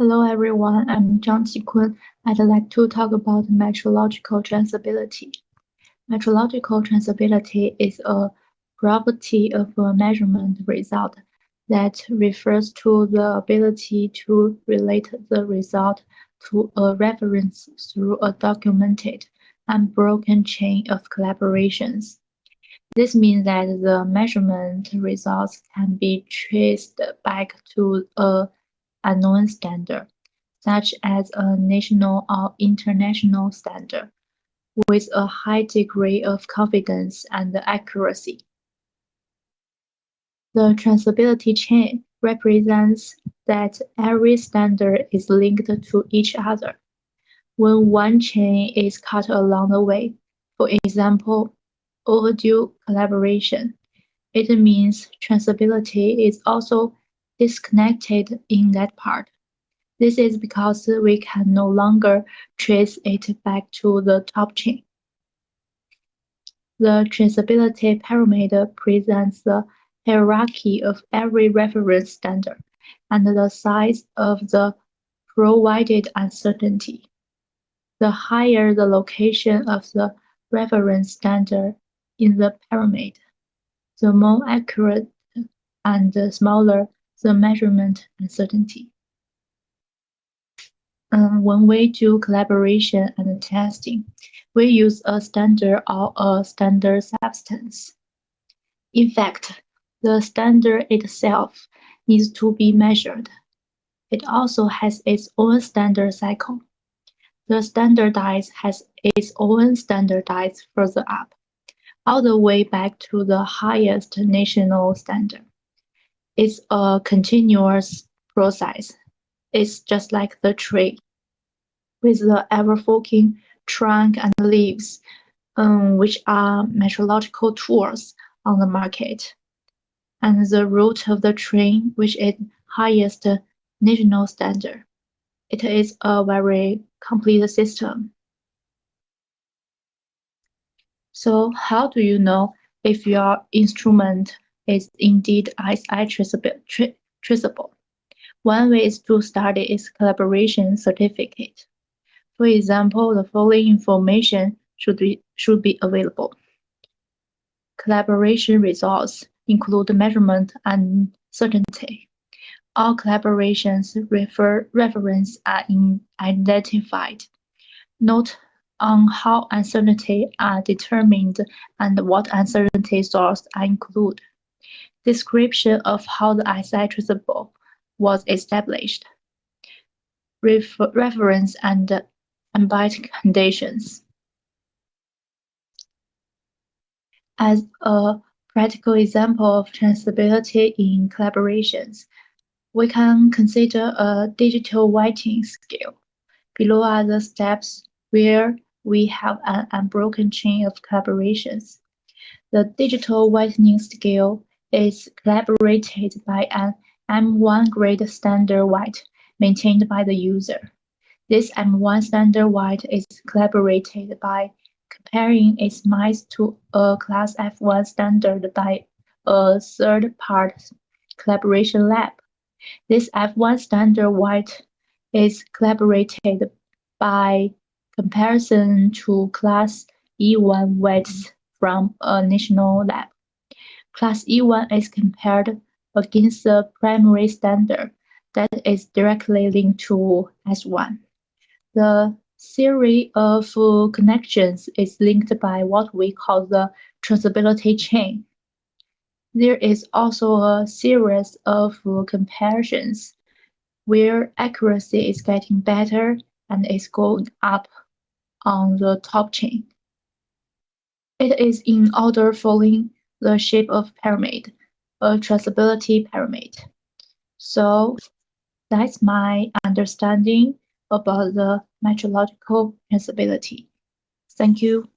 Hello everyone, I'm Zhang Qikun. I'd like to talk about metrological traceability. Metrological traceability is a property of a measurement result that refers to the ability to relate the result to a reference through a documented, unbroken chain of collaborations. This means that the measurement results can be traced back to a unknown standard, such as a national or international standard, with a high degree of confidence and accuracy. The traceability chain represents that every standard is linked to each other. When one chain is cut along the way, for example, overdue collaboration, it means traceability is also disconnected in that part. This is because we can no longer trace it back to the top chain. The traceability pyramid presents the hierarchy of every reference standard and the size of the provided uncertainty. The higher the location of the reference standard in the pyramid, the more accurate and smaller the measurement uncertainty. When we do collaboration and testing, we use a standard or a standard substance. In fact, the standard itself needs to be measured. It also has its own standard cycle. The standardized has its own standardized further up, all the way back to the highest national standard. It's a continuous process. It's just like the tree, with the ever-forking trunk and leaves, which are metrological tools on the market, and the root of the tree, which is highest national standard. It is a very complete system. So how do you know if your instrument is indeed ISI traceable? One way is to study its collaboration certificate. For example, the following information should be available. Collaboration results include measurement and certainty. All collaborations reference are identified. Note on how uncertainty are determined and what uncertainty sources are included. Description of how the ISI traceable was established. Reference and ambient conditions. As a practical example of traceability in collaborations, we can consider a digital whitening scale. Below are the steps where we have an unbroken chain of collaborations. The digital whitening scale is collaborated by an M1 grade standard white maintained by the user. This M1 standard white is collaborated by comparing its mice to a class F1 standard by a third-party collaboration lab. This F1 standard white is collaborated by comparison to class E1 weights from a national lab. Class E1 is compared against the primary standard that is directly linked to S1. The theory of connections is linked by what we call the traceability chain. There is also a series of comparisons where accuracy is getting better and is going up on the top chain. It is in order following the shape of pyramid, a traceability pyramid. So that's my understanding about the metrological traceability. Thank you.